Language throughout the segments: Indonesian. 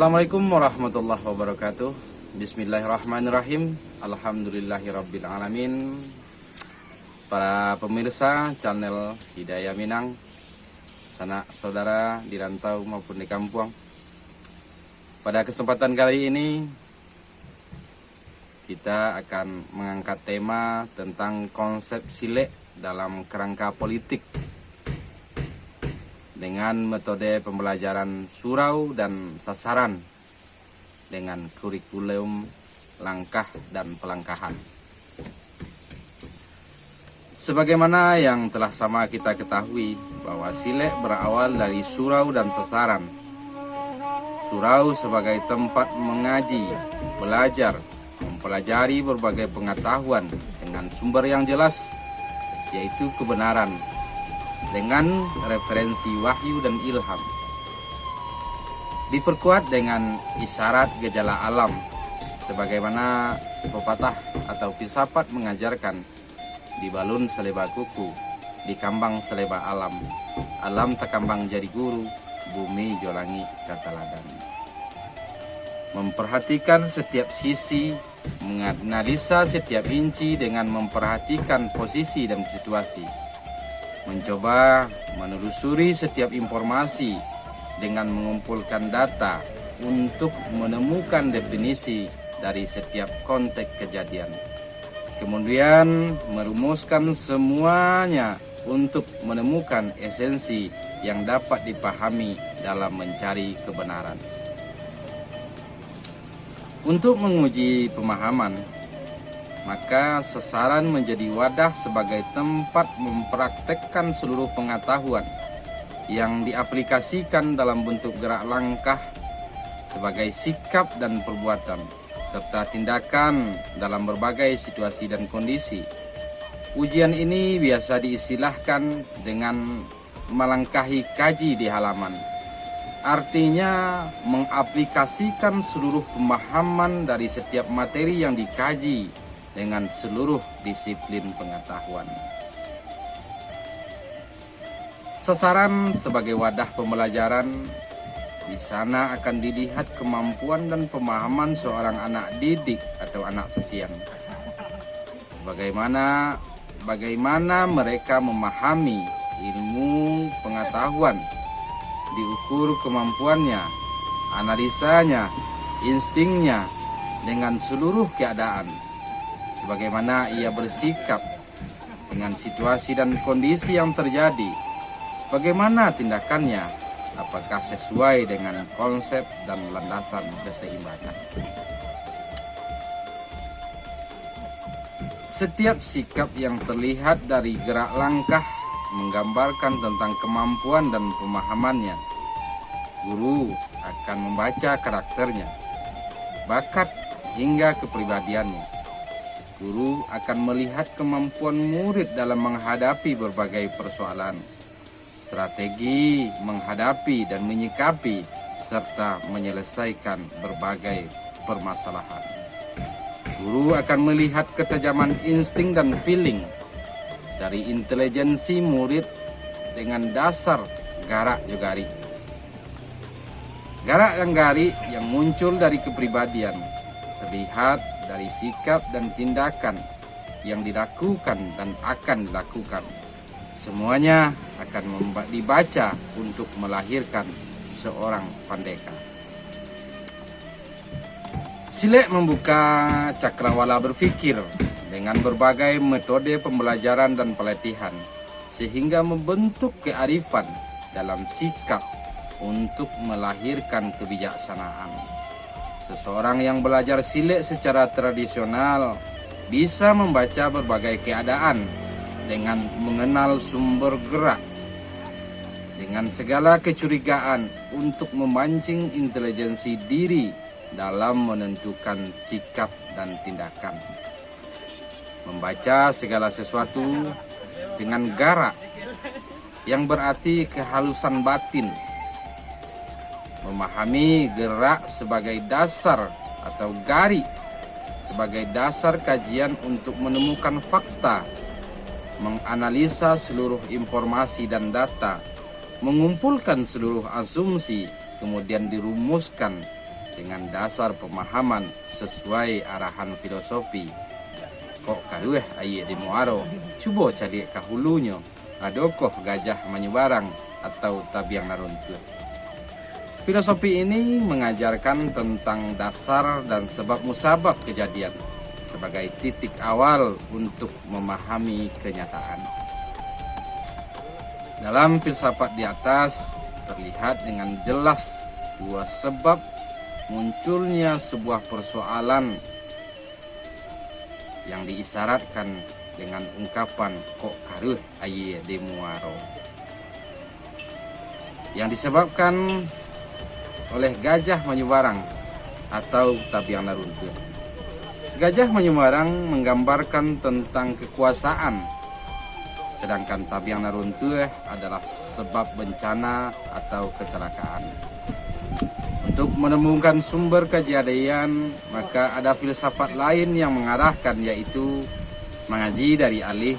Assalamualaikum warahmatullahi wabarakatuh. Bismillahirrahmanirrahim. Alhamdulillahirabbil alamin. Para pemirsa channel Hidayah Minang, sanak saudara di rantau maupun di kampung, pada kesempatan kali ini kita akan mengangkat tema tentang konsep silek dalam kerangka politik dengan metode pembelajaran surau dan sasaran dengan kurikulum langkah dan pelangkahan. Sebagaimana yang telah sama kita ketahui bahwa silek berawal dari surau dan sasaran. Surau sebagai tempat mengaji, belajar, mempelajari berbagai pengetahuan dengan sumber yang jelas, yaitu kebenaran, dengan referensi wahyu dan ilham. Diperkuat dengan isyarat gejala alam, sebagaimana pepatah atau filsafat mengajarkan, di balun seleba kuku, di kambang seleba alam, alam takambang jadi guru, bumi jolangi kata ladan. Memperhatikan setiap sisi, menganalisa setiap inci dengan memperhatikan posisi dan situasi, mencoba menelusuri setiap informasi dengan mengumpulkan data untuk menemukan definisi dari setiap konteks kejadian. Kemudian merumuskan semuanya untuk menemukan esensi yang dapat dipahami dalam mencari kebenaran. Untuk menguji pemahaman, maka sasaran menjadi wadah sebagai tempat mempraktekkan seluruh pengetahuan yang diaplikasikan dalam bentuk gerak langkah sebagai sikap dan perbuatan, serta tindakan dalam berbagai situasi dan kondisi. Ujian ini biasa diistilahkan dengan melangkahi kaji di halaman. Artinya mengaplikasikan seluruh pemahaman dari setiap materi yang dikaji dengan seluruh disiplin pengetahuan. Sasaran sebagai wadah pembelajaran, di sana akan dilihat kemampuan dan pemahaman seorang anak didik atau anak sesian. Bagaimana mereka memahami ilmu pengetahuan, diukur kemampuannya, analisanya, instingnya dengan seluruh keadaan. Sebagaimana ia bersikap dengan situasi dan kondisi yang terjadi, bagaimana tindakannya, apakah sesuai dengan konsep dan landasan keseimbangan. Setiap sikap yang terlihat dari gerak langkah menggambarkan tentang kemampuan dan pemahamannya. Guru akan membaca karakternya, bakat hingga kepribadiannya. Guru akan melihat kemampuan murid dalam menghadapi berbagai persoalan, strategi menghadapi dan menyikapi, serta menyelesaikan berbagai permasalahan. Guru akan melihat ketajaman insting dan feeling dari intelijensi murid dengan dasar garak jogari. Garak yang gari yang muncul dari kepribadian terlihat dari sikap dan tindakan yang dilakukan dan akan dilakukan. Semuanya akan dibaca untuk melahirkan seorang pandeka. Silek membuka cakrawala berpikir dengan berbagai metode pembelajaran dan pelatihan, sehingga membentuk kearifan dalam sikap untuk melahirkan kebijaksanaan. Seseorang yang belajar silek secara tradisional bisa membaca berbagai keadaan dengan mengenal sumber gerak, dengan segala kecurigaan untuk memancing intelijensi diri dalam menentukan sikap dan tindakan. Membaca segala sesuatu dengan garak yang berarti kehalusan batin. Memahami gerak sebagai dasar atau gari sebagai dasar kajian untuk menemukan fakta, menganalisa seluruh informasi dan data, mengumpulkan seluruh asumsi, kemudian dirumuskan dengan dasar pemahaman sesuai arahan filosofi kok karueh aye di muaro cubo cari kahulunya adokoh gajah menyebarang atau tabiang naruntu. Filosofi ini mengajarkan tentang dasar dan sebab musabab kejadian sebagai titik awal untuk memahami kenyataan. Dalam filsafat di atas terlihat dengan jelas dua sebab munculnya sebuah persoalan yang diisyaratkan dengan ungkapan kok karuh aye de muaro, yang disebabkan oleh gajah menyebarang atau tabiang naruntu. Gajah menyebarang menggambarkan tentang kekuasaan, sedangkan tabiang naruntu adalah sebab bencana atau kecelakaan. Untuk menemukan sumber kejadian, maka ada filsafat lain yang mengarahkan, yaitu mengaji dari alih,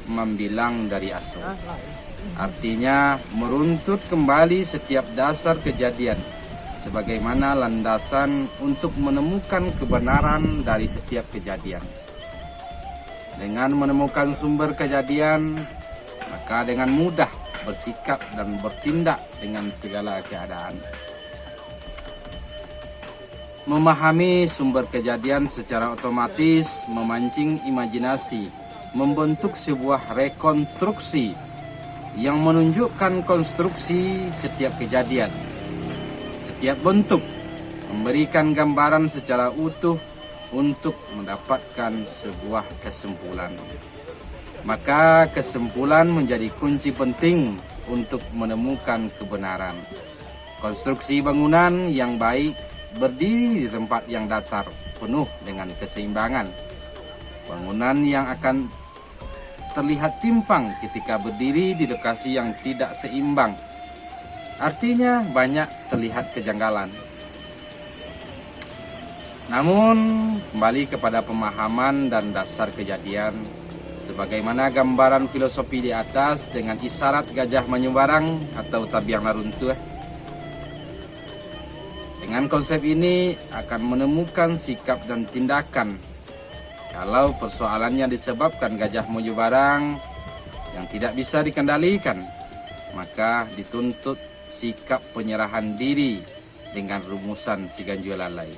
membilang dari asuh. Artinya meruntut kembali setiap dasar kejadian sebagaimana landasan untuk menemukan kebenaran dari setiap kejadian. Dengan menemukan sumber kejadian, maka dengan mudah bersikap dan bertindak dengan segala keadaan. Memahami sumber kejadian secara otomatis memancing imajinasi, membentuk sebuah rekonstruksi yang menunjukkan konstruksi setiap kejadian, setiap bentuk, memberikan gambaran secara utuh untuk mendapatkan sebuah kesimpulan. Maka kesimpulan menjadi kunci penting untuk menemukan kebenaran. Konstruksi bangunan yang baik berdiri di tempat yang datar, penuh dengan keseimbangan. Bangunan yang akan terlihat timpang ketika berdiri di lokasi yang tidak seimbang, artinya banyak terlihat kejanggalan. Namun kembali kepada pemahaman dan dasar kejadian, sebagaimana gambaran filosofi di atas dengan isyarat gajah menyebarang atau tabiang naruntuh. Dengan konsep ini akan menemukan sikap dan tindakan. Kalau persoalannya disebabkan gajah menyebarang yang tidak bisa dikendalikan, maka dituntut sikap penyerahan diri dengan rumusan si ganjil lalai.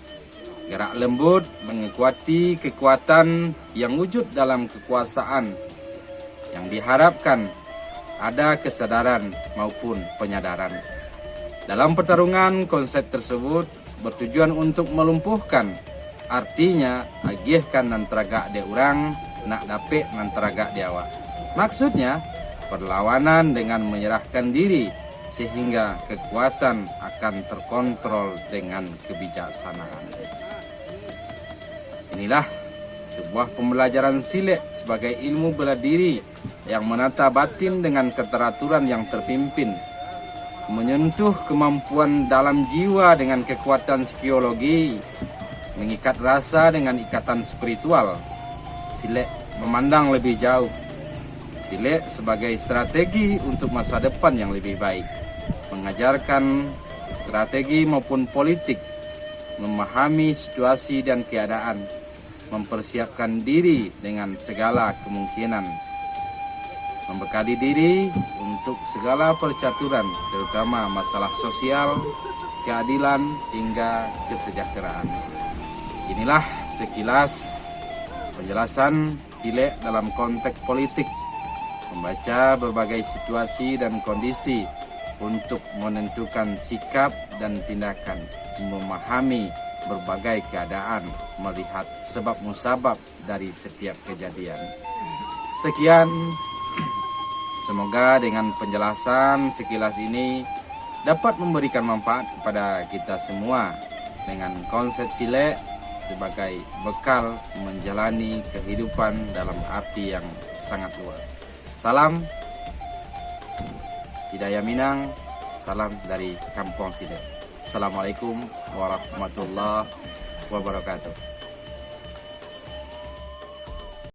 Gerak lembut mengikuti kekuatan yang wujud dalam kekuasaan, yang diharapkan ada kesadaran maupun penyadaran. Dalam pertarungan, konsep tersebut bertujuan untuk melumpuhkan. Artinya agihkan nan teragak de urang, nak dapet nan teragak de awak. Maksudnya perlawanan dengan menyerahkan diri sehingga kekuatan akan terkontrol dengan kebijaksanaan. Inilah sebuah pembelajaran silek sebagai ilmu bela diri yang menata batin dengan keteraturan yang terpimpin, menyentuh kemampuan dalam jiwa dengan kekuatan psikologi, mengikat rasa dengan ikatan spiritual. Silek memandang lebih jauh. Silek sebagai strategi untuk masa depan yang lebih baik, mengajarkan strategi maupun politik, memahami situasi dan keadaan, mempersiapkan diri dengan segala kemungkinan, membekali diri untuk segala percaturan, terutama masalah sosial, keadilan hingga kesejahteraan. Inilah sekilas penjelasan silek dalam konteks politik, membaca berbagai situasi dan kondisi untuk menentukan sikap dan tindakan, memahami berbagai keadaan, melihat sebab musabab dari setiap kejadian. Sekian, semoga dengan penjelasan sekilas ini dapat memberikan manfaat kepada kita semua dengan konsep silek sebagai bekal menjalani kehidupan dalam arti yang sangat luas. Salam Hidayah Minang, salam dari Kampung Silek. Assalamualaikum warahmatullahi wabarakatuh.